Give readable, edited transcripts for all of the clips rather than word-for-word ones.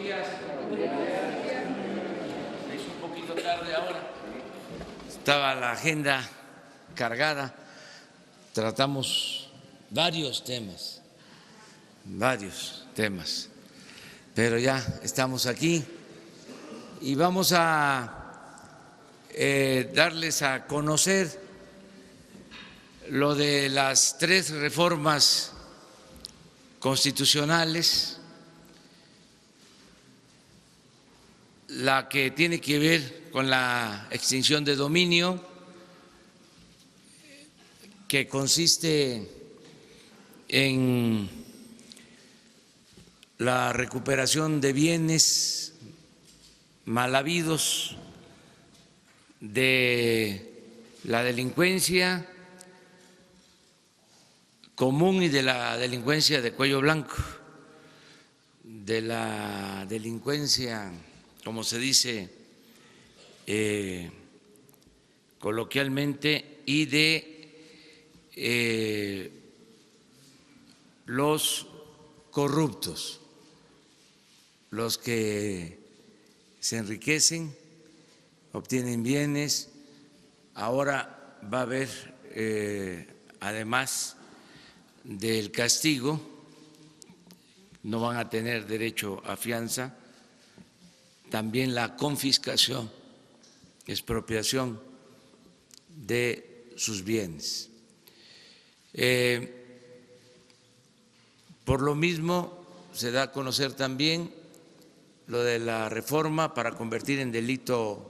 días. Se hizo un poquito tarde ahora. Estaba la agenda cargada. Tratamos varios temas, pero ya estamos aquí y vamos a darles a conocer lo de las 3 reformas constitucionales, la que tiene que ver con la extinción de dominio, que consiste en la recuperación de bienes mal habidos de la delincuencia común y de la delincuencia de cuello blanco, de la delincuencia, como se dice coloquialmente, y de los corruptos, los que se enriquecen, obtienen bienes. Ahora va a haber, además del castigo, no van a tener derecho a fianza, también la confiscación, expropiación de sus bienes. Por lo mismo, se da a conocer también lo de la reforma para convertir en delito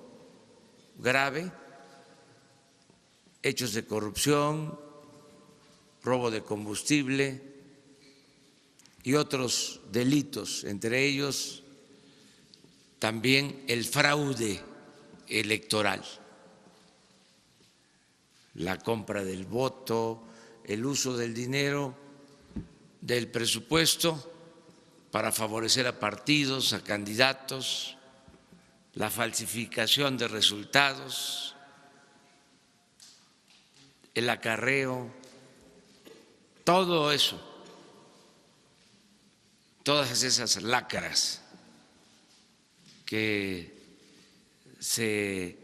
grave hechos de corrupción, robo de combustible y otros delitos, entre ellos también el fraude electoral, la compra del voto, el uso del dinero del presupuesto para favorecer a partidos, a candidatos, la falsificación de resultados, el acarreo, todo eso, todas esas lacras que se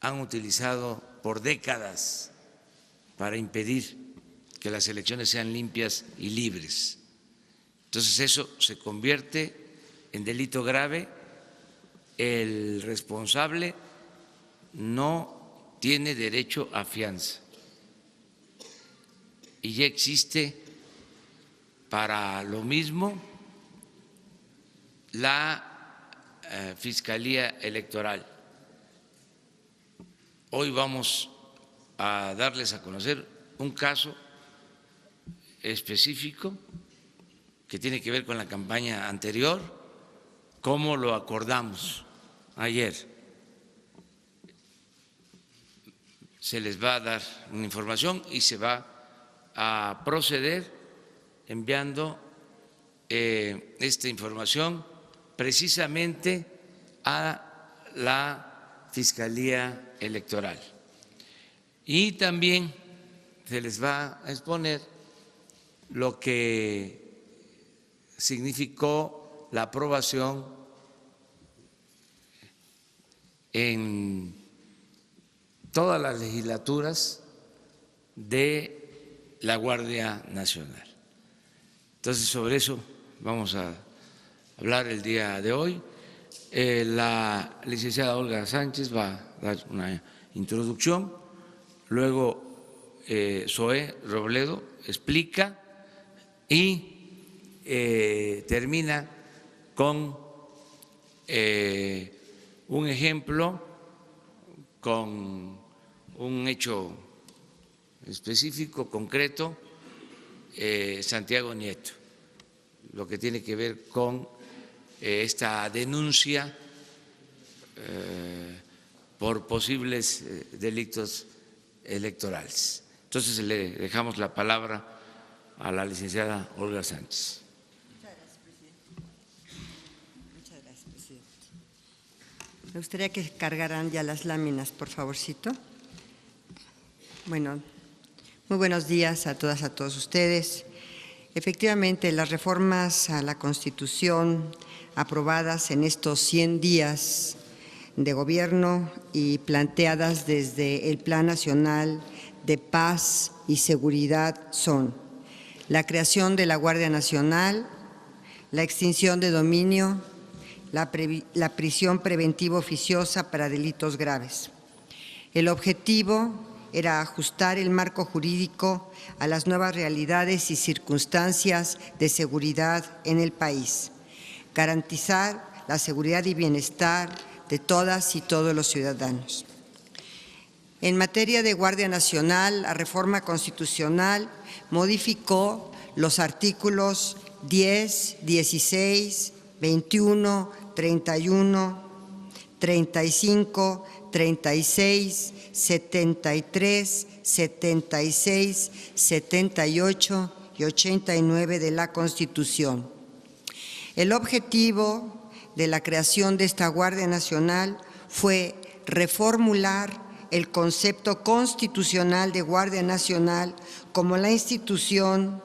han utilizado por décadas para impedir que las elecciones sean limpias y libres. Entonces eso se convierte en delito grave, el responsable no tiene derecho a fianza y ya existe para lo mismo la Fiscalía Electoral. Hoy vamos a darles a conocer un caso específico que tiene que ver con la campaña anterior, como lo acordamos ayer. Se les va a dar una información y se va a proceder enviando esta información precisamente a la Fiscalía Electoral. Y también se les va a exponer lo que significó la aprobación en todas las legislaturas de la Guardia Nacional. Entonces, sobre eso vamos a hablar el día de hoy. La licenciada Olga Sánchez va a dar una introducción, luego Zoé Robledo explica y termina con un ejemplo, con un hecho específico, concreto, Santiago Nieto, lo que tiene que ver con esta denuncia por posibles delitos electorales. Entonces le dejamos la palabra a la licenciada Olga Sánchez. Muchas gracias, presidente. Me gustaría que cargaran ya las láminas, por favorcito. Bueno, muy buenos días a todas, a todos ustedes. Efectivamente, las reformas a la Constitución aprobadas en estos 100 días de gobierno y planteadas desde el Plan Nacional de Paz y Seguridad son la creación de la Guardia Nacional, la extinción de dominio, la prisión preventiva oficiosa para delitos graves. El objetivo era ajustar el marco jurídico a las nuevas realidades y circunstancias de seguridad en el país, garantizar la seguridad y bienestar de todas y todos los ciudadanos. En materia de Guardia Nacional, la reforma constitucional modificó los artículos 10, 16, 21, 31, 35, 36, 73, 76, 78 y 89 de la Constitución. El objetivo de la creación de esta Guardia Nacional fue reformular el concepto constitucional de Guardia Nacional como la institución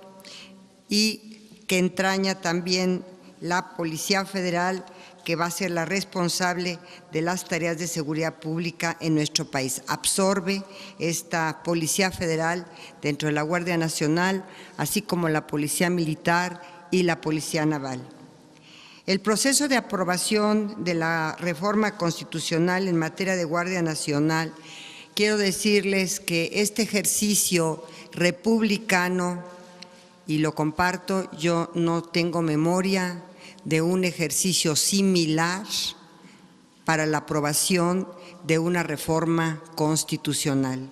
y que entraña también la Policía Federal, que va a ser la responsable de las tareas de seguridad pública en nuestro país. Absorbe esta Policía Federal dentro de la Guardia Nacional, así como la Policía Militar y la Policía Naval. El proceso de aprobación de la reforma constitucional en materia de Guardia Nacional, quiero decirles que este ejercicio republicano, y lo comparto, yo no tengo memoria de un ejercicio similar para la aprobación de una reforma constitucional.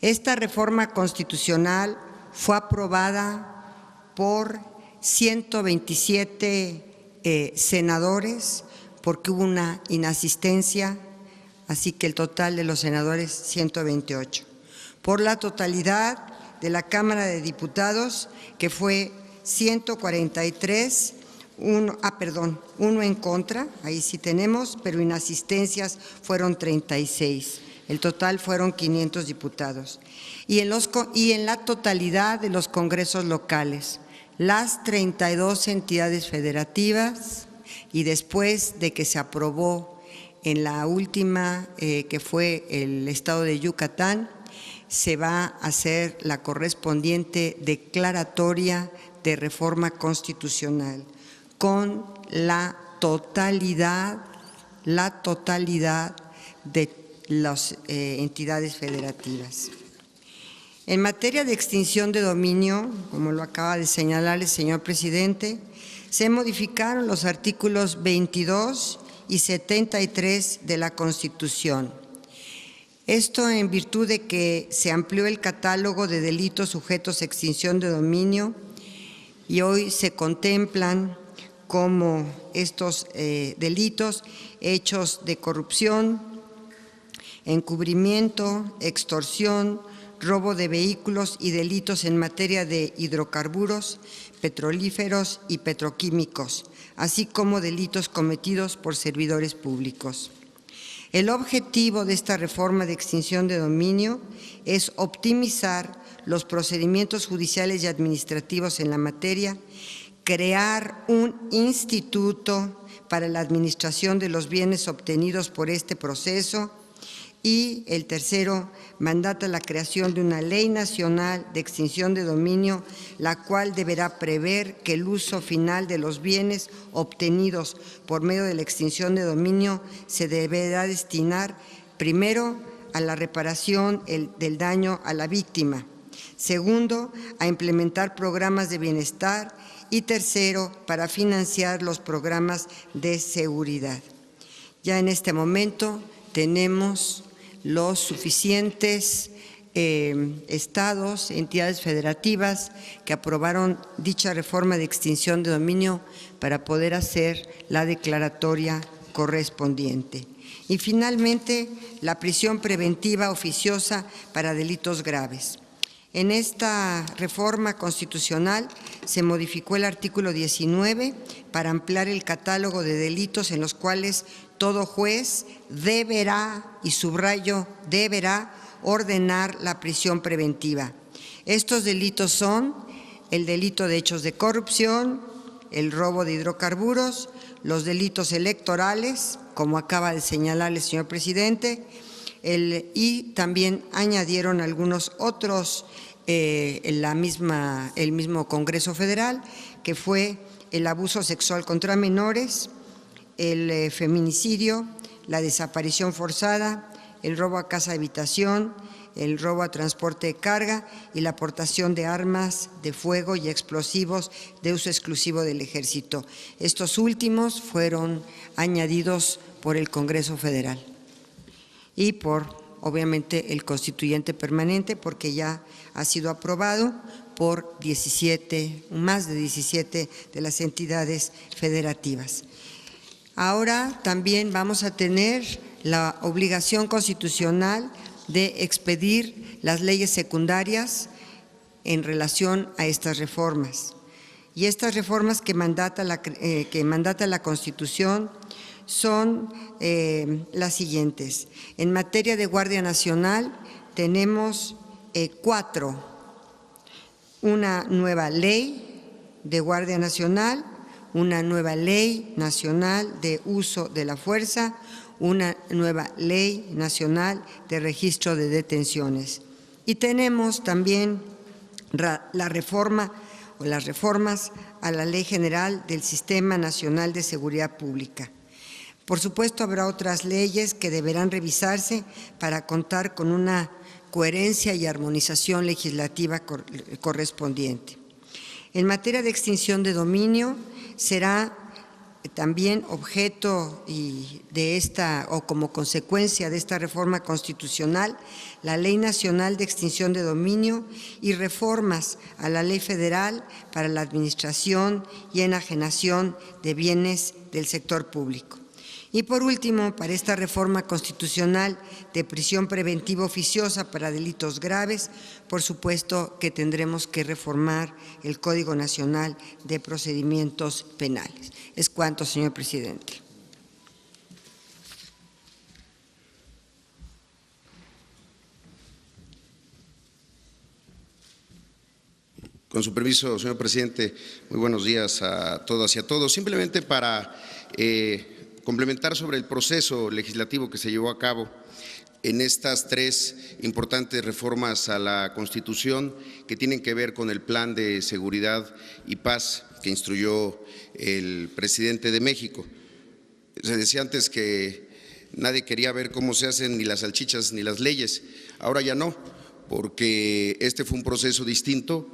Esta reforma constitucional fue aprobada por 127 senadores, porque hubo una inasistencia, así que el total de los senadores 128. Por la totalidad de la Cámara de Diputados, que fue 143, uno en contra, ahí sí tenemos, pero inasistencias fueron 36. El total fueron 500 diputados. Y en la totalidad de los congresos locales, las 32 entidades federativas, y después de que se aprobó en la última, que fue el estado de Yucatán, se va a hacer la correspondiente declaratoria de reforma constitucional con la totalidad de las entidades federativas. En materia de extinción de dominio, como lo acaba de señalar el señor presidente, se modificaron los artículos 22 y 73 de la Constitución. Esto en virtud de que se amplió el catálogo de delitos sujetos a extinción de dominio y hoy se contemplan como estos delitos hechos de corrupción, encubrimiento, extorsión, robo de vehículos y delitos en materia de hidrocarburos, petrolíferos y petroquímicos, así como delitos cometidos por servidores públicos. El objetivo de esta reforma de extinción de dominio es optimizar los procedimientos judiciales y administrativos en la materia, crear un instituto para la administración de los bienes obtenidos por este proceso y el tercero, mandata la creación de una ley nacional de extinción de dominio, la cual deberá prever que el uso final de los bienes obtenidos por medio de la extinción de dominio se deberá destinar primero a la reparación del daño a la víctima, segundo, a implementar programas de bienestar y tercero, para financiar los programas de seguridad. Ya en este momento tenemos los suficientes estados, entidades federativas que aprobaron dicha reforma de extinción de dominio para poder hacer la declaratoria correspondiente. Y finalmente, la prisión preventiva oficiosa para delitos graves. En esta reforma constitucional se modificó el artículo 19 para ampliar el catálogo de delitos en los cuales todo juez deberá, y subrayo, deberá ordenar la prisión preventiva. Estos delitos son el delito de hechos de corrupción, el robo de hidrocarburos, los delitos electorales, como acaba de señalar el señor presidente, y también añadieron algunos otros el mismo Congreso Federal, que fue el abuso sexual contra menores, el feminicidio, la desaparición forzada, el robo a casa habitación, el robo a transporte de carga y la aportación de armas de fuego y explosivos de uso exclusivo del Ejército. Estos últimos fueron añadidos por el Congreso Federal y por, obviamente, el constituyente permanente, porque ya ha sido aprobado por más de 17 de las entidades federativas. Ahora también vamos a tener la obligación constitucional de expedir las leyes secundarias en relación a estas reformas. Y estas reformas que mandata la Constitución son las siguientes. En materia de Guardia Nacional tenemos 4. Una nueva ley de Guardia Nacional, una nueva ley nacional de uso de la fuerza, una nueva ley nacional de registro de detenciones. Y tenemos también la reforma o las reformas a la Ley General del Sistema Nacional de Seguridad Pública. Por supuesto, habrá otras leyes que deberán revisarse para contar con una coherencia y armonización legislativa correspondiente. En materia de extinción de dominio, será también objeto de esta o como consecuencia de esta reforma constitucional la Ley Nacional de Extinción de Dominio y reformas a la Ley Federal para la administración y enajenación de bienes del sector público. Y por último, para esta reforma constitucional de prisión preventiva oficiosa para delitos graves, por supuesto que tendremos que reformar el Código Nacional de Procedimientos Penales. Es cuanto, señor presidente. Con su permiso, señor presidente, muy buenos días a todas y a todos. Simplemente para complementar sobre el proceso legislativo que se llevó a cabo en estas 3 importantes reformas a la Constitución que tienen que ver con el Plan de Seguridad y Paz que instruyó el presidente de México. Se decía antes que nadie quería ver cómo se hacen ni las salchichas ni las leyes, ahora ya no, porque este fue un proceso distinto.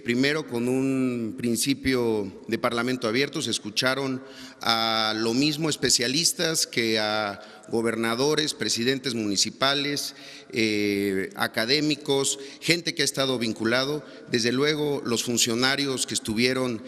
Primero, con un principio de parlamento abierto, se escucharon a lo mismo especialistas que a gobernadores, presidentes municipales, académicos, gente que ha estado vinculado, desde luego los funcionarios que estuvieron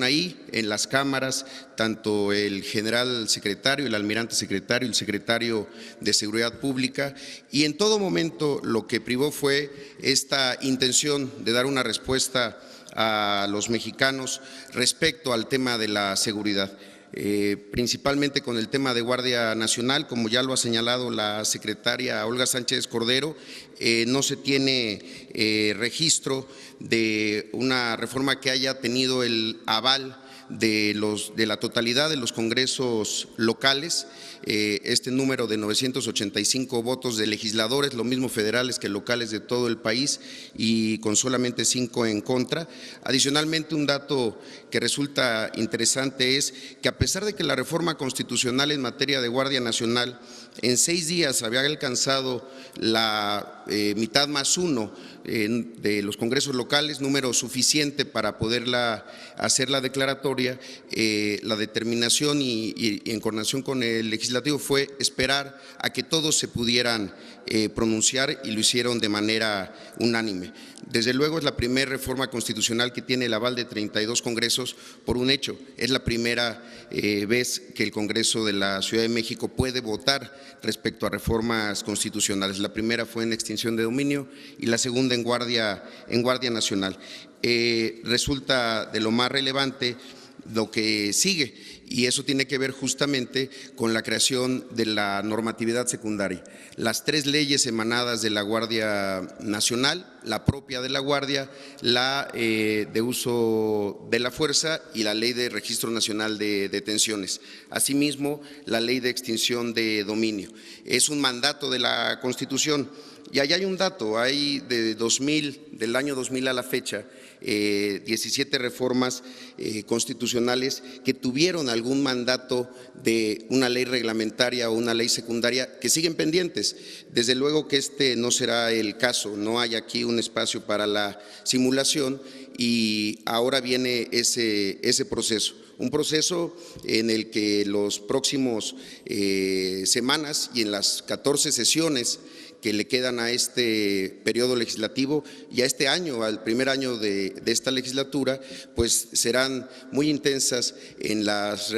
ahí en las cámaras, tanto el general secretario, el almirante secretario, el secretario de Seguridad Pública, y en todo momento lo que privó fue esta intención de dar una respuesta a los mexicanos respecto al tema de la seguridad. Principalmente con el tema de Guardia Nacional, como ya lo ha señalado la secretaria Olga Sánchez Cordero, no se tiene registro de una reforma que haya tenido el aval de la totalidad de los congresos locales. Este número de 985 votos de legisladores, lo mismo federales que locales de todo el país, y con solamente 5 en contra. Adicionalmente, un dato que resulta interesante es que a pesar de que la reforma constitucional en materia de Guardia Nacional en 6 días había alcanzado la mitad más 1 de los congresos locales, número suficiente para poderla hacer la declaratoria, la determinación y en coordinación con el legislativo fue esperar a que todos se pudieran pronunciar, y lo hicieron de manera unánime. Desde luego es la primera reforma constitucional que tiene el aval de 32 congresos por un hecho. Es la primera vez que el Congreso de la Ciudad de México puede votar respecto a reformas constitucionales. La primera fue en extinción de dominio y la segunda en Guardia Nacional. Resulta de lo más relevante lo que sigue, y eso tiene que ver justamente con la creación de la normatividad secundaria. Las 3 leyes emanadas de la Guardia Nacional, la propia de la Guardia, la de uso de la fuerza y la Ley de Registro Nacional de Detenciones. Asimismo, la Ley de Extinción de Dominio. Es un mandato de la Constitución. Y allá hay un dato, hay del año 2000 a la fecha, 17 reformas constitucionales que tuvieron algún mandato de una ley reglamentaria o una ley secundaria que siguen pendientes. Desde luego que este no será el caso, no hay aquí un espacio para la simulación y ahora viene ese proceso. Un proceso en el que los próximos semanas y en las 14 sesiones que le quedan a este periodo legislativo y a este año, al primer año de esta legislatura, pues serán muy intensas en las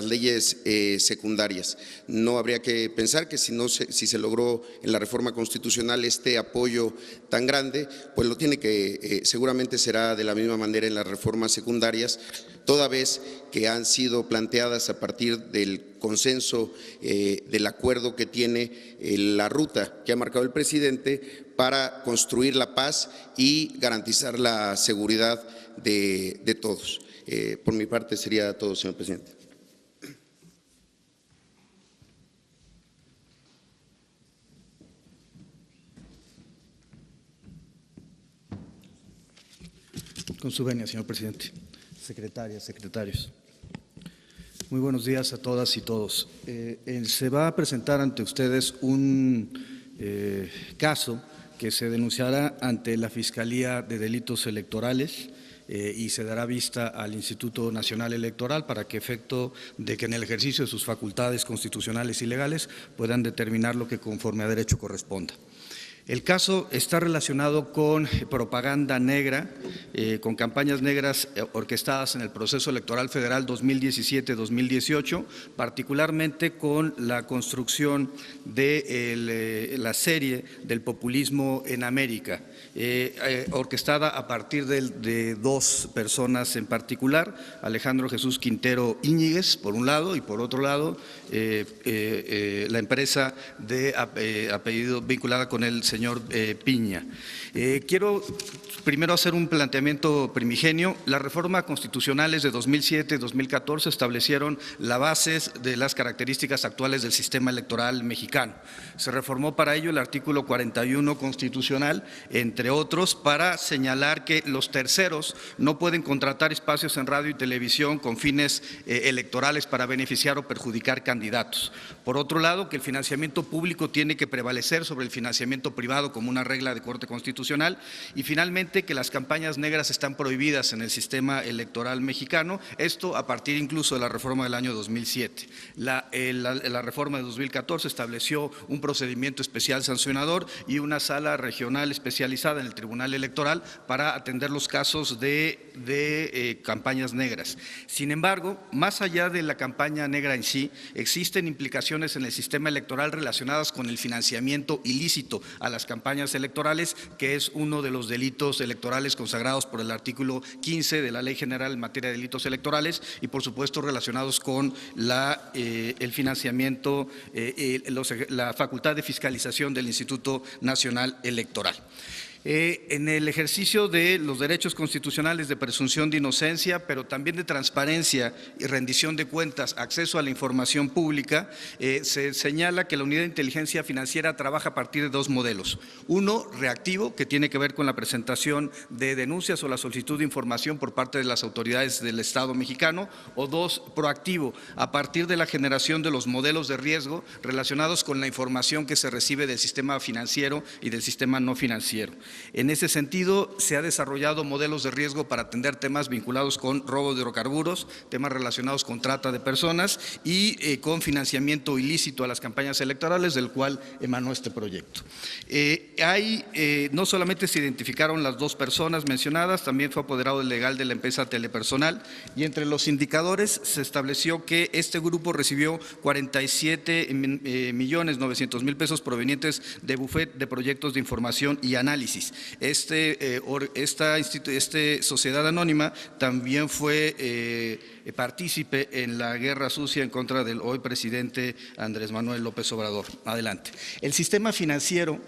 leyes secundarias. No habría que pensar que si se logró en la reforma constitucional este apoyo tan grande, pues lo tiene que, seguramente será de la misma manera en las reformas secundarias, toda vez que han sido planteadas a partir del consenso, del acuerdo que tiene la ruta que ha marcado el presidente para construir la paz y garantizar la seguridad de todos. Por mi parte sería todo, señor presidente. Con su venia, señor presidente. Secretarias, secretarios. Muy buenos días a todas y todos. Se va a presentar ante ustedes un caso que se denunciará ante la Fiscalía de Delitos Electorales y se dará vista al Instituto Nacional Electoral para que, efecto de que en el ejercicio de sus facultades constitucionales y legales puedan determinar lo que conforme a derecho corresponda. El caso está relacionado con propaganda negra, con campañas negras orquestadas en el proceso electoral federal 2017-2018, particularmente con la construcción de la serie del populismo en América, orquestada a partir de 2 personas en particular, Alejandro Jesús Quintero Íñiguez, por un lado, y por otro lado, la empresa de apellido vinculada con el señor Piña. Quiero primero hacer un planteamiento primigenio. Las reformas constitucionales de 2007 y 2014 establecieron las bases de las características actuales del sistema electoral mexicano. Se reformó para ello el artículo 41 constitucional, entre otros, para señalar que los terceros no pueden contratar espacios en radio y televisión con fines electorales para beneficiar o perjudicar candidatos. Por otro lado, que el financiamiento público tiene que prevalecer sobre el financiamiento privado como una regla de corte constitucional, y finalmente que las campañas negras están prohibidas en el sistema electoral mexicano, esto a partir incluso de la reforma del año 2007. La reforma de 2014 estableció un procedimiento especial sancionador y una sala regional especializada en el Tribunal Electoral para atender los casos de campañas negras. Sin embargo, más allá de la campaña negra en sí, existen implicaciones en el sistema electoral relacionadas con el financiamiento ilícito a las campañas electorales, que es uno de los delitos electorales consagrados por el artículo 15 de la Ley General en materia de delitos electorales y, por supuesto, relacionados con el financiamiento, la facultad de fiscalización del Instituto Nacional Electoral. En el ejercicio de los derechos constitucionales de presunción de inocencia, pero también de transparencia y rendición de cuentas, acceso a la información pública, se señala que la Unidad de Inteligencia Financiera trabaja a partir de 2 modelos. Uno, reactivo, que tiene que ver con la presentación de denuncias o la solicitud de información por parte de las autoridades del Estado mexicano, o 2, proactivo, a partir de la generación de los modelos de riesgo relacionados con la información que se recibe del sistema financiero y del sistema no financiero. En ese sentido, se han desarrollado modelos de riesgo para atender temas vinculados con robo de hidrocarburos, temas relacionados con trata de personas y con financiamiento ilícito a las campañas electorales, del cual emanó este proyecto. No solamente se identificaron las 2 personas mencionadas, también fue apoderado legal de la empresa Telepersonal, y entre los indicadores se estableció que este grupo recibió 47.900.000 pesos provenientes de bufet de proyectos de información y análisis. análisis. Esta sociedad anónima también fue partícipe en la guerra sucia en contra del hoy presidente Andrés Manuel López Obrador. Adelante. El sistema financiero,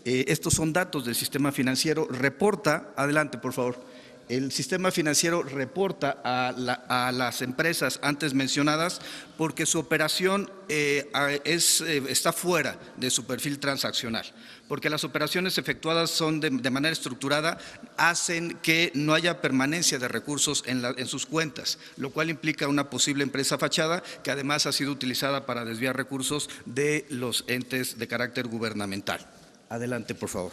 estos son datos del sistema financiero, reporta, adelante por favor. El sistema financiero reporta a las empresas antes mencionadas porque su operación está fuera de su perfil transaccional, porque las operaciones efectuadas son de manera estructurada, hacen que no haya permanencia de recursos en sus cuentas, lo cual implica una posible empresa fachada que además ha sido utilizada para desviar recursos de los entes de carácter gubernamental. Adelante, por favor.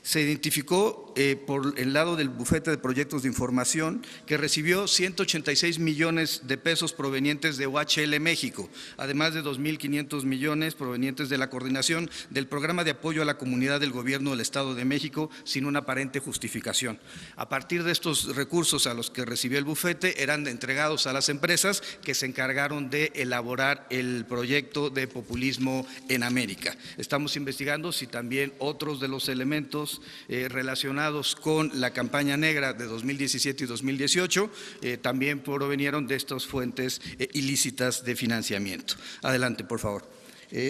Se identificó por el lado del bufete de proyectos de información que recibió 186 millones de pesos provenientes de OHL México, además de 2.500 millones provenientes de la coordinación del programa de apoyo a la comunidad del Gobierno del Estado de México sin una aparente justificación. A partir de estos recursos a los que recibió el bufete eran entregados a las empresas que se encargaron de elaborar el proyecto de populismo en América. Estamos investigando si también otros de los elementos relacionados con la campaña negra de 2017 y 2018 también provenieron de estas fuentes ilícitas de financiamiento. Adelante, por favor.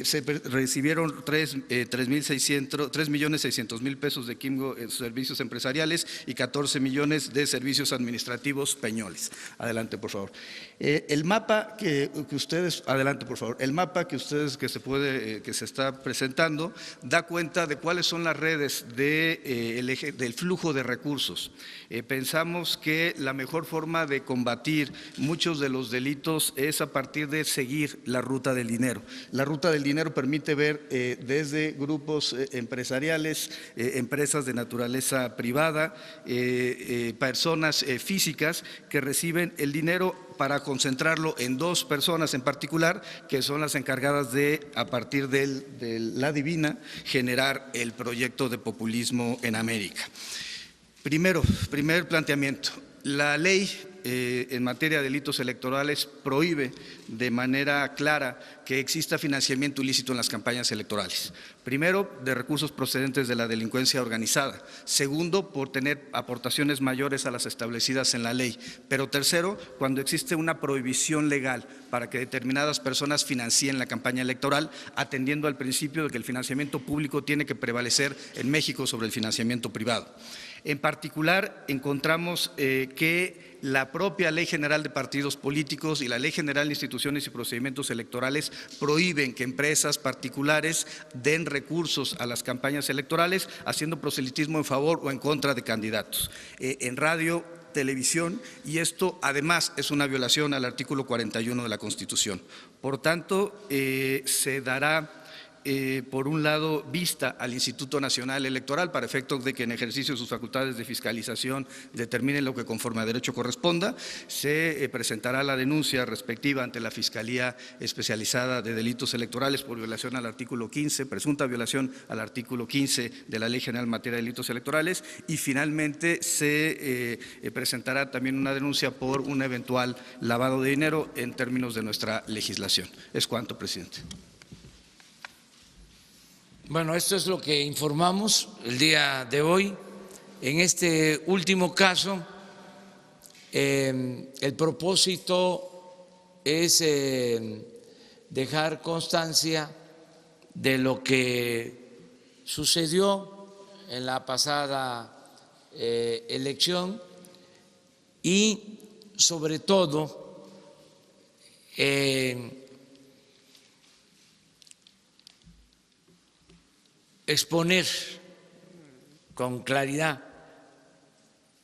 Se recibieron 3.600.000 pesos de Quimgo en servicios empresariales y 14 millones de servicios administrativos Peñoles. Adelante, por favor. El mapa que ustedes, adelante, por favor. El mapa que se está presentando da cuenta de cuáles son las redes del flujo de recursos. Pensamos que la mejor forma de combatir muchos de los delitos es a partir de seguir la ruta del dinero. La ruta del dinero permite ver desde grupos empresariales, empresas de naturaleza privada, personas físicas que reciben el dinero para concentrarlo en dos personas en particular, que son las encargadas de, a partir de la divina, generar el proyecto de populismo en América. Primer planteamiento. La ley en materia de delitos electorales prohíbe de manera clara que exista financiamiento ilícito en las campañas electorales. Primero, de recursos procedentes de la delincuencia organizada. Segundo, por tener aportaciones mayores a las establecidas en la ley. Pero tercero, cuando existe una prohibición legal para que determinadas personas financien la campaña electoral, atendiendo al principio de que el financiamiento público tiene que prevalecer en México sobre el financiamiento privado. En particular, encontramos que la propia Ley General de Partidos Políticos y la Ley General de Instituciones y Procedimientos Electorales prohíben que empresas particulares den recursos a las campañas electorales haciendo proselitismo en favor o en contra de candidatos. En radio, televisión, y esto además es una violación al artículo 41 de la Constitución. Por tanto, se dará por un lado, vista al Instituto Nacional Electoral para efectos de que en ejercicio de sus facultades de fiscalización determinen lo que conforme a derecho corresponda. Se presentará la denuncia respectiva ante la Fiscalía Especializada de Delitos Electorales por violación al artículo 15, presunta violación al artículo 15 de la Ley General en materia de delitos electorales, y finalmente se presentará también una denuncia por un eventual lavado de dinero en términos de nuestra legislación. Es cuanto, presidente. Bueno, esto es lo que informamos el día de hoy. En este último caso, el propósito es dejar constancia de lo que sucedió en la pasada elección y, sobre todo, exponer con claridad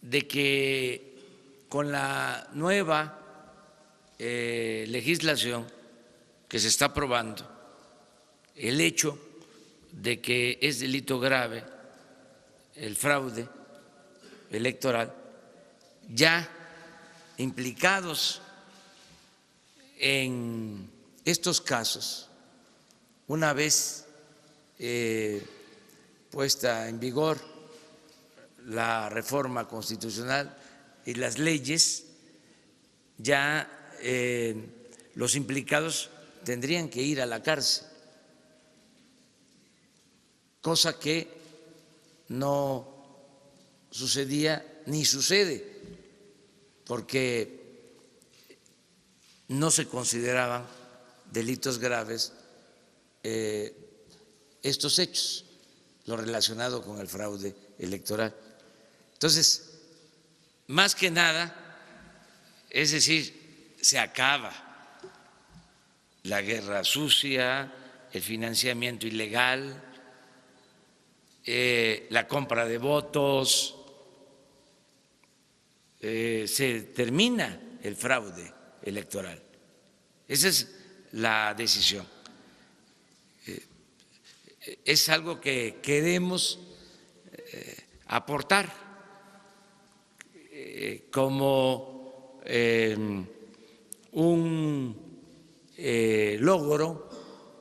de que con la nueva legislación que se está aprobando, el hecho de que es delito grave el fraude electoral, ya implicados en estos casos, una vez puesta en vigor la reforma constitucional y las leyes, ya los implicados tendrían que ir a la cárcel, cosa que no sucedía ni sucede, porque no se consideraban delitos graves estos hechos, lo relacionado con el fraude electoral. Entonces, más que nada, es decir, se acaba la guerra sucia, el financiamiento ilegal, la compra de votos, se termina el fraude electoral. Esa es la decisión. Es algo que queremos aportar como un logro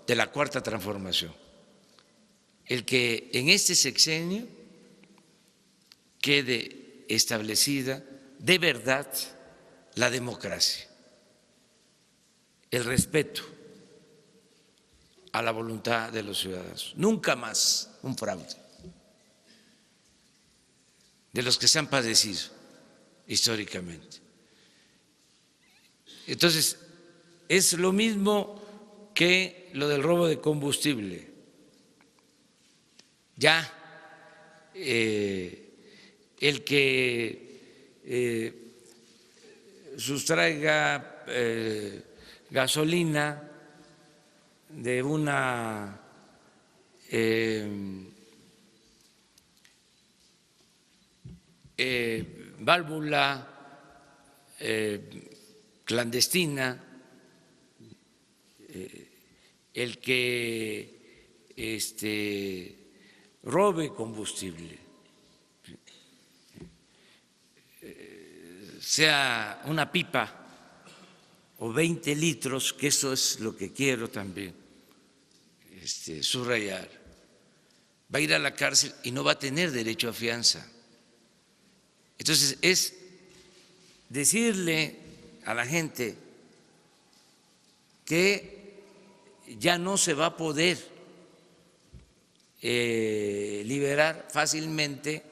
de la Cuarta Transformación, el que en este sexenio quede establecida de verdad la democracia, el respeto a la voluntad de los ciudadanos. Nunca más un fraude de los que se han padecido históricamente. Entonces, es lo mismo que lo del robo de combustible. Ya el que sustraiga gasolina de una válvula clandestina, el que robe combustible, sea una pipa o 20 litros, que eso es lo que quiero también subrayar, va a ir a la cárcel y no va a tener derecho a fianza. Entonces, es decirle a la gente que ya no se va a poder liberar fácilmente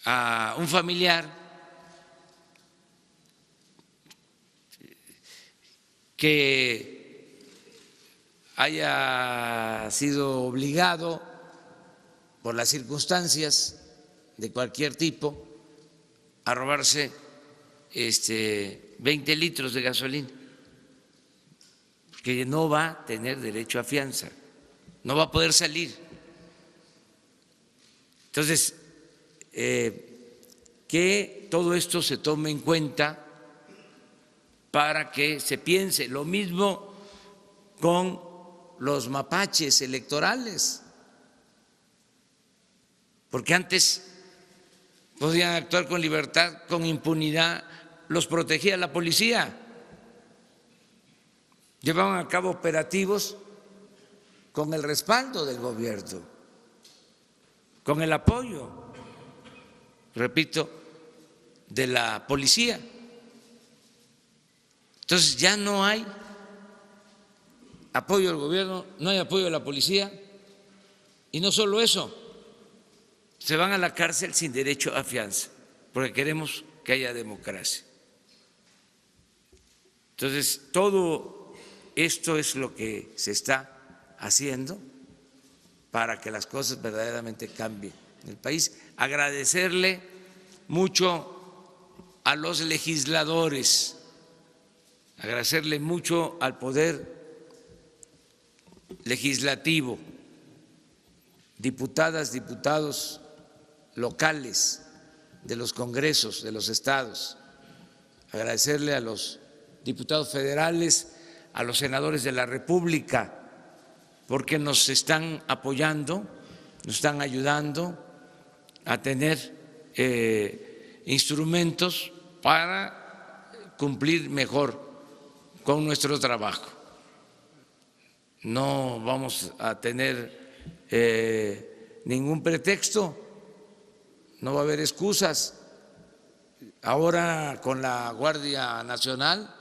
a un familiar que haya sido obligado por las circunstancias de cualquier tipo a robarse 20 litros de gasolina, que no va a tener derecho a fianza, no va a poder salir. Entonces, que todo esto se tome en cuenta para que se piense. Lo mismo con los mapaches electorales, porque antes podían actuar con libertad, con impunidad, los protegía la policía, llevaban a cabo operativos con el respaldo del gobierno, con el apoyo, repito, de la policía. Entonces ya no hay apoyo del gobierno, no hay apoyo de la policía, y no solo eso, se van a la cárcel sin derecho a fianza, porque queremos que haya democracia. Entonces, todo esto es lo que se está haciendo para que las cosas verdaderamente cambien en el país. Agradecerle mucho a los legisladores, agradecerle mucho al Poder Legislativo, diputadas, diputados locales de los congresos de los estados, agradecerle a los diputados federales, a los senadores de la República, porque nos están apoyando, nos están ayudando a tener instrumentos para cumplir mejor con nuestro trabajo. No vamos a tener ningún pretexto, no va a haber excusas. Ahora con la Guardia Nacional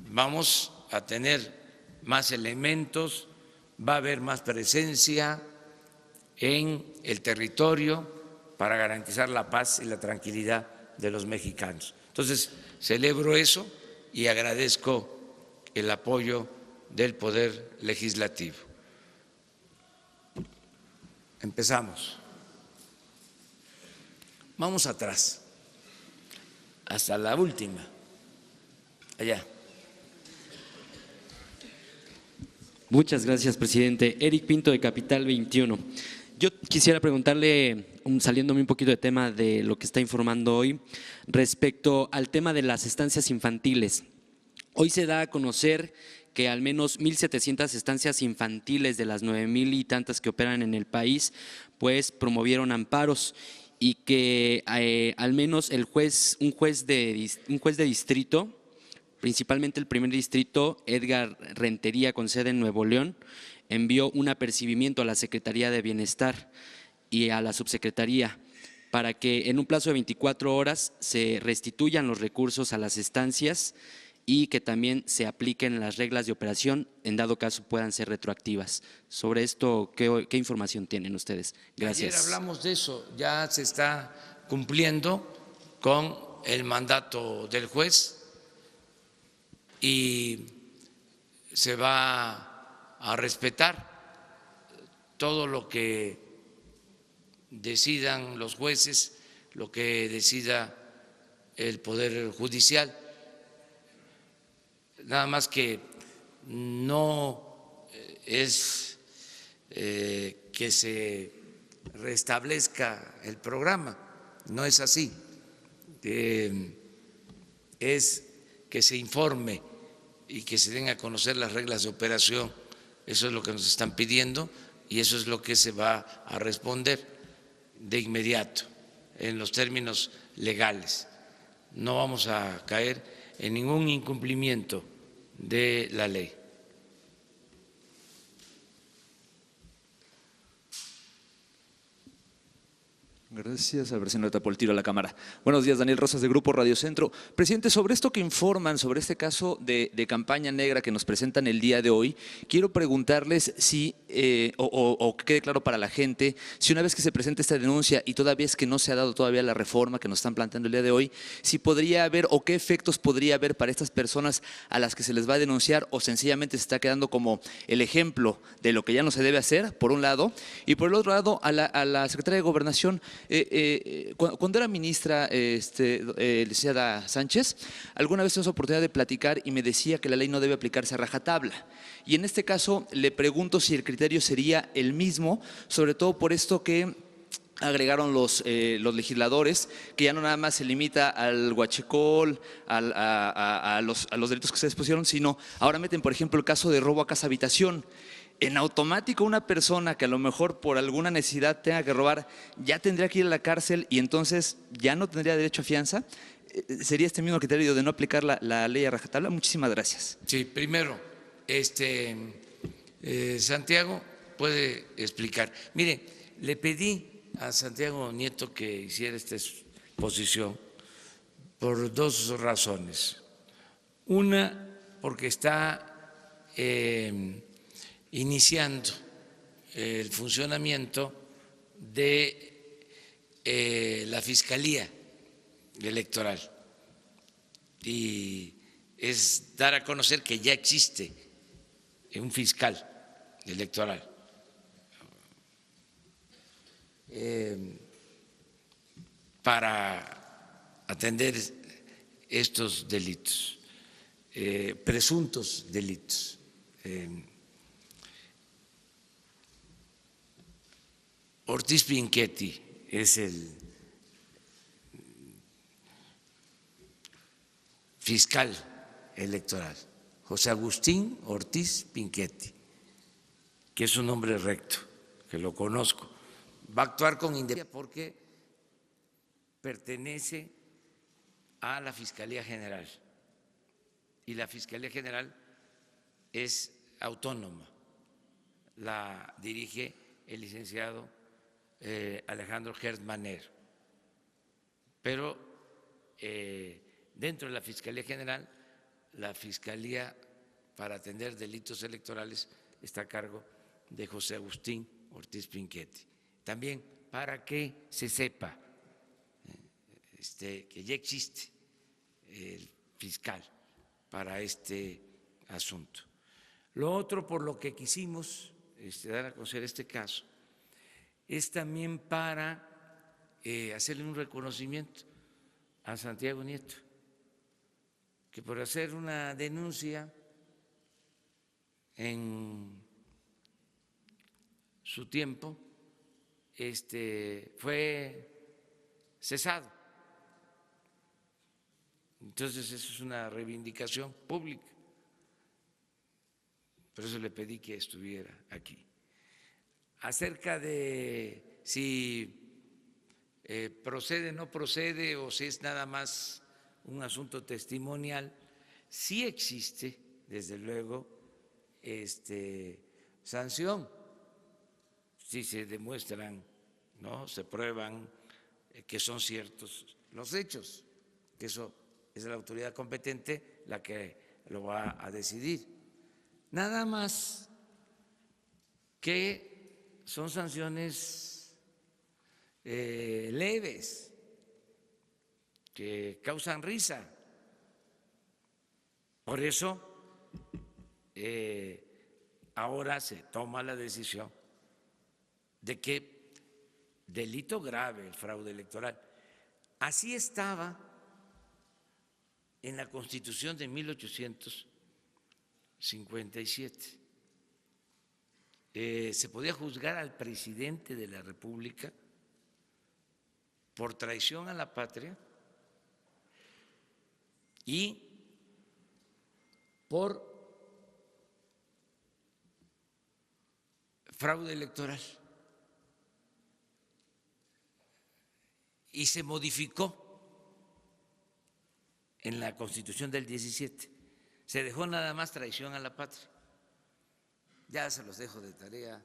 vamos a tener más elementos, va a haber más presencia en el territorio para garantizar la paz y la tranquilidad de los mexicanos. Entonces, celebro eso y agradezco el apoyo del Poder Legislativo. Empezamos. Vamos atrás, hasta la última, allá. Muchas gracias, presidente. Eric Pinto, de Capital 21. Yo quisiera preguntarle, saliéndome un poquito de tema de lo que está informando hoy, respecto al tema de las estancias infantiles. Hoy se da a conocer que al menos 1,700 estancias infantiles de las 9,000 y tantas que operan en el país, pues promovieron amparos, y que al menos un juez de distrito, principalmente el primer distrito, Edgar Rentería, con sede en Nuevo León, envió un apercibimiento a la Secretaría de Bienestar y a la Subsecretaría para que en un plazo de 24 horas se restituyan los recursos a las estancias y que también se apliquen las reglas de operación, en dado caso puedan ser retroactivas. Sobre esto, ¿qué información tienen ustedes? Gracias. Ayer hablamos de eso, ya se está cumpliendo con el mandato del juez y se va a respetar todo lo que decidan los jueces, lo que decida el Poder Judicial. Nada más que no es que se restablezca el programa, no es así, es que se informe y que se den a conocer las reglas de operación. Eso es lo que nos están pidiendo y eso es lo que se va a responder de inmediato en los términos legales. No vamos a caer en ningún incumplimiento de la ley. Gracias al presidente Tapoltiro a la Cámara. Buenos días, Daniel Rosas, de Grupo Radio Centro. Presidente, sobre esto que informan, sobre este caso de campaña negra que nos presentan el día de hoy, quiero preguntarles si, o que quede claro para la gente, si una vez que se presente esta denuncia y todavía es que no se ha dado todavía la reforma que nos están planteando el día de hoy, si podría haber o qué efectos podría haber para estas personas a las que se les va a denunciar, o sencillamente se está quedando como el ejemplo de lo que ya no se debe hacer, por un lado, y por el otro lado, a la Secretaria de Gobernación. Cuando era ministra, licenciada Sánchez, alguna vez tuve esa oportunidad de platicar y me decía que la ley no debe aplicarse a rajatabla. Y en este caso le pregunto si el criterio sería el mismo, sobre todo por esto que agregaron los legisladores, que ya no nada más se limita al huachicol, a los delitos que se expusieron, sino ahora meten, por ejemplo, el caso de robo a casa habitación. En automático una persona que a lo mejor por alguna necesidad tenga que robar ya tendría que ir a la cárcel y entonces ya no tendría derecho a fianza. ¿Sería este mismo criterio de no aplicar la ley a rajatabla? Muchísimas gracias. Sí, primero, Santiago puede explicar. Mire, le pedí a Santiago Nieto que hiciera esta exposición por dos razones. Una, porque está iniciando el funcionamiento de la Fiscalía Electoral y es dar a conocer que ya existe un fiscal electoral. Para atender estos delitos, presuntos delitos. Ortiz Pinchetti es el fiscal electoral, José Agustín Ortiz Pinchetti, que es un hombre recto, que lo conozco. Va a actuar con independencia porque pertenece a la Fiscalía General y la Fiscalía General es autónoma, la dirige el licenciado Alejandro Gertz Manero, pero dentro de la Fiscalía General, la Fiscalía para atender delitos electorales está a cargo de José Agustín Ortiz Pinchetti. También para que se sepa que ya existe el fiscal para este asunto. Lo otro por lo que quisimos dar a conocer este caso es también para hacerle un reconocimiento a Santiago Nieto, que por hacer una denuncia en su tiempo fue cesado. Entonces eso es una reivindicación pública. Por eso le pedí que estuviera aquí. Acerca de si procede, no procede o si es nada más un asunto testimonial, sí existe, desde luego, sanción. Si se demuestran, ¿no?, se prueban que son ciertos los hechos, que eso es la autoridad competente la que lo va a decidir. Nada más que son sanciones leves, que causan risa. Por eso ahora se toma la decisión de que delito grave el fraude electoral. Así estaba en la Constitución de 1857. Se podía juzgar al presidente de la República por traición a la patria y por fraude electoral. Y se modificó en la Constitución del 17. Se dejó nada más traición a la patria. Ya se los dejo de tarea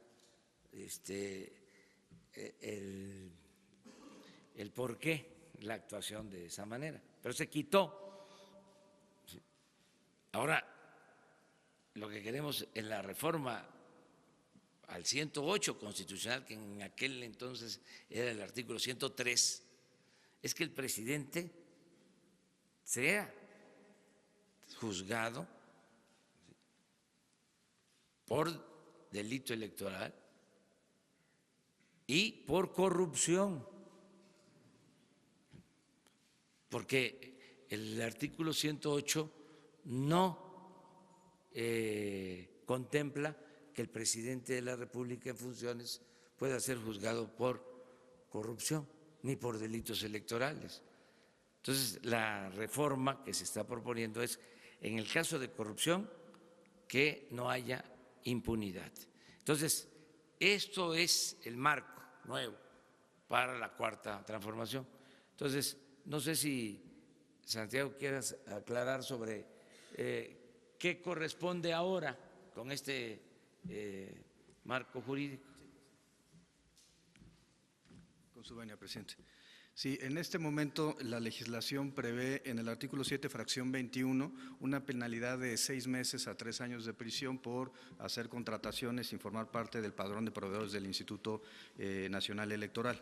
el por qué la actuación de esa manera. Pero se quitó. Ahora, lo que queremos en la reforma al 108 constitucional, que en aquel entonces era el artículo 103, es que el presidente sea juzgado por delito electoral y por corrupción, porque el artículo 108 no contempla que el presidente de la República en funciones pueda ser juzgado por corrupción ni por delitos electorales. Entonces, la reforma que se está proponiendo es, en el caso de corrupción, que no haya impunidad. Entonces, esto es el marco nuevo para la cuarta transformación. Entonces, no sé si, Santiago, quieras aclarar sobre qué corresponde ahora con este marco jurídico. Con su venia, presidente. Sí, en este momento la legislación prevé en el artículo 7, fracción 21, una penalidad de 6 meses a 3 años de prisión por hacer contrataciones sin formar parte del padrón de proveedores del Instituto Nacional Electoral.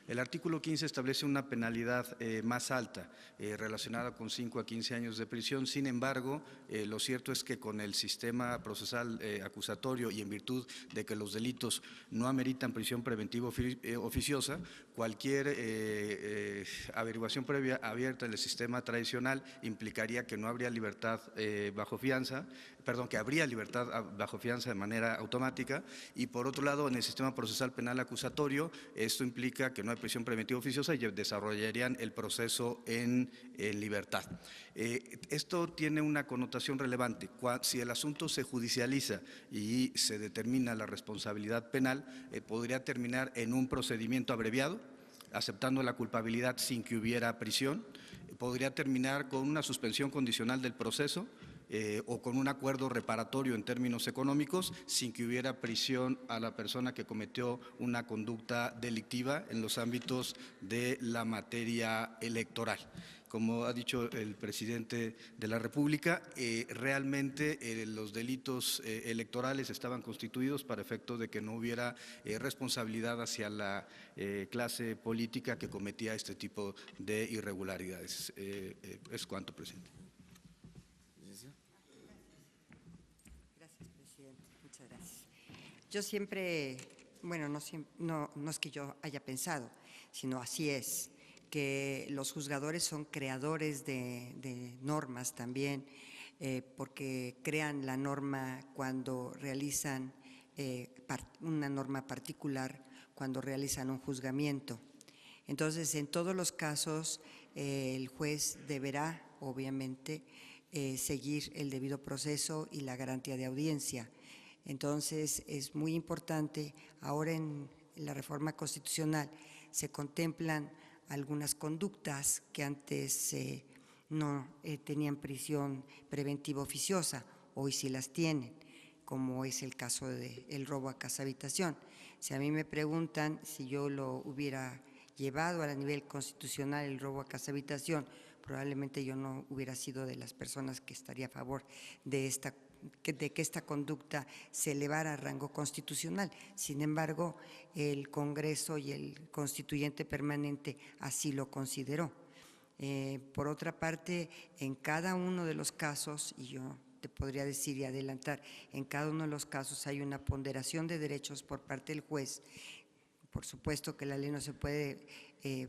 El artículo 15 establece una penalidad más alta, relacionada con 5 a 15 años de prisión. Sin embargo, lo cierto es que con el sistema procesal acusatorio y en virtud de que los delitos no ameritan prisión preventiva oficiosa, cualquier averiguación previa abierta en el sistema tradicional implicaría que no habría libertad bajo fianza, que habría libertad bajo fianza de manera automática, y por otro lado en el sistema procesal penal acusatorio esto implica que no hay prisión preventiva oficiosa y desarrollarían el proceso en libertad. Esto tiene una connotación relevante. Si el asunto se judicializa y se determina la responsabilidad penal, podría terminar en un procedimiento abreviado, aceptando la culpabilidad sin que hubiera prisión, podría terminar con una suspensión condicional del proceso o con un acuerdo reparatorio en términos económicos sin que hubiera prisión a la persona que cometió una conducta delictiva en los ámbitos de la materia electoral. como ha dicho el presidente de la República, realmente los delitos electorales estaban constituidos para efecto de que no hubiera responsabilidad hacia la clase política que cometía este tipo de irregularidades. Es cuanto, presidente. Gracias, presidente. Muchas gracias. Yo siempre, bueno, no es que yo haya pensado, sino así es, que los juzgadores son creadores de normas también, porque crean la norma cuando realizan una norma particular, cuando realizan un juzgamiento. Entonces, en todos los casos, el juez deberá, obviamente, seguir el debido proceso y la garantía de audiencia. Entonces, es muy importante, ahora en la reforma constitucional se contemplan algunas conductas que antes no tenían prisión preventiva oficiosa, hoy sí las tienen, como es el caso del robo a casa habitación. Si a mí me preguntan si yo lo hubiera llevado a nivel constitucional el robo a casa habitación, probablemente yo no hubiera sido de las personas que estaría a favor de que esta conducta se elevara a rango constitucional. Sin embargo, el Congreso y el constituyente permanente así lo consideró. Por otra parte, en cada uno de los casos, y yo te podría decir y adelantar, en cada uno de los casos hay una ponderación de derechos por parte del juez. Por supuesto que la ley no se puede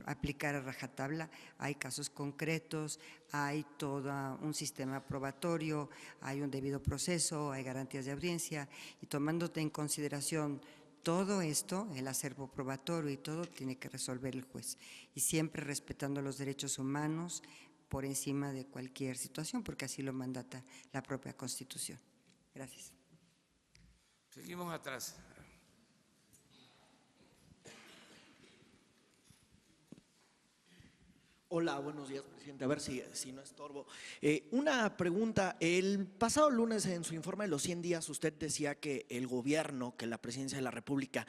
aplicar a rajatabla, hay casos concretos, hay todo un sistema probatorio, hay un debido proceso, hay garantías de audiencia, y tomándote en consideración todo esto, el acervo probatorio y todo, tiene que resolver el juez, y siempre respetando los derechos humanos por encima de cualquier situación, porque así lo mandata la propia Constitución. Gracias. Seguimos atrás. Hola, buenos días, presidente. A ver si no estorbo. Una pregunta. El pasado lunes, en su informe de los 100 días, usted decía que el gobierno, que la presidencia de la República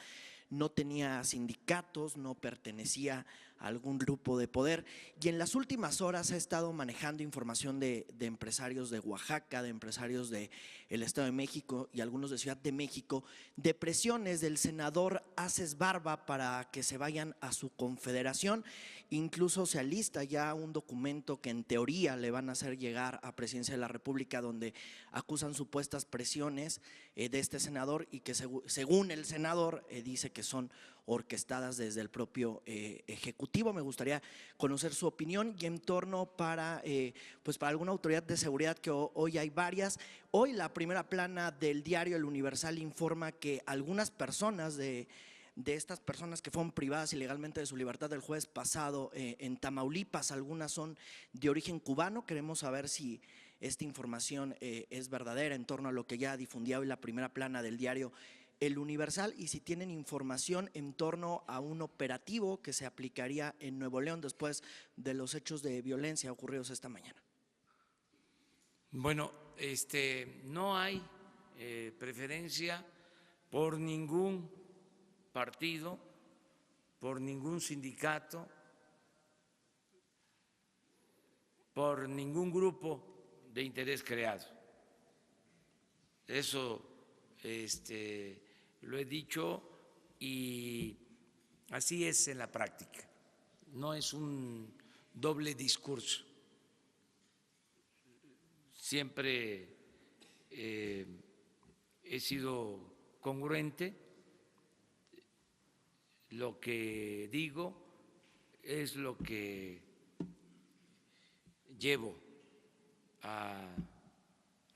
no tenía sindicatos, no pertenecía a algún grupo de poder, y en las últimas horas ha estado manejando información de empresarios de Oaxaca, de empresarios del Estado de México y algunos de Ciudad de México, de presiones del senador Aces Barba para que se vayan a su confederación. Incluso se alista ya un documento que en teoría le van a hacer llegar a Presidencia de la República, donde acusan supuestas presiones de este senador y que según el senador dice que son orquestadas desde el propio Ejecutivo. Me gustaría conocer su opinión y en torno para alguna autoridad de seguridad, que hoy hay varias. Hoy la primera plana del diario El Universal informa que algunas personas de estas personas que fueron privadas ilegalmente de su libertad del jueves pasado en Tamaulipas, algunas son de origen cubano. Queremos saber si esta información es verdadera en torno a lo que ya difundía hoy la primera plana del diario El Universal, y si tienen información en torno a un operativo que se aplicaría en Nuevo León después de los hechos de violencia ocurridos esta mañana. Bueno, no hay preferencia por ningún partido, por ningún sindicato, por ningún grupo de interés creado. Eso lo he dicho y así es en la práctica. No es un doble discurso. Siempre he sido congruente. Lo que digo es lo que llevo a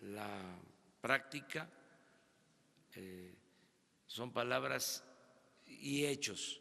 la práctica, son palabras y hechos.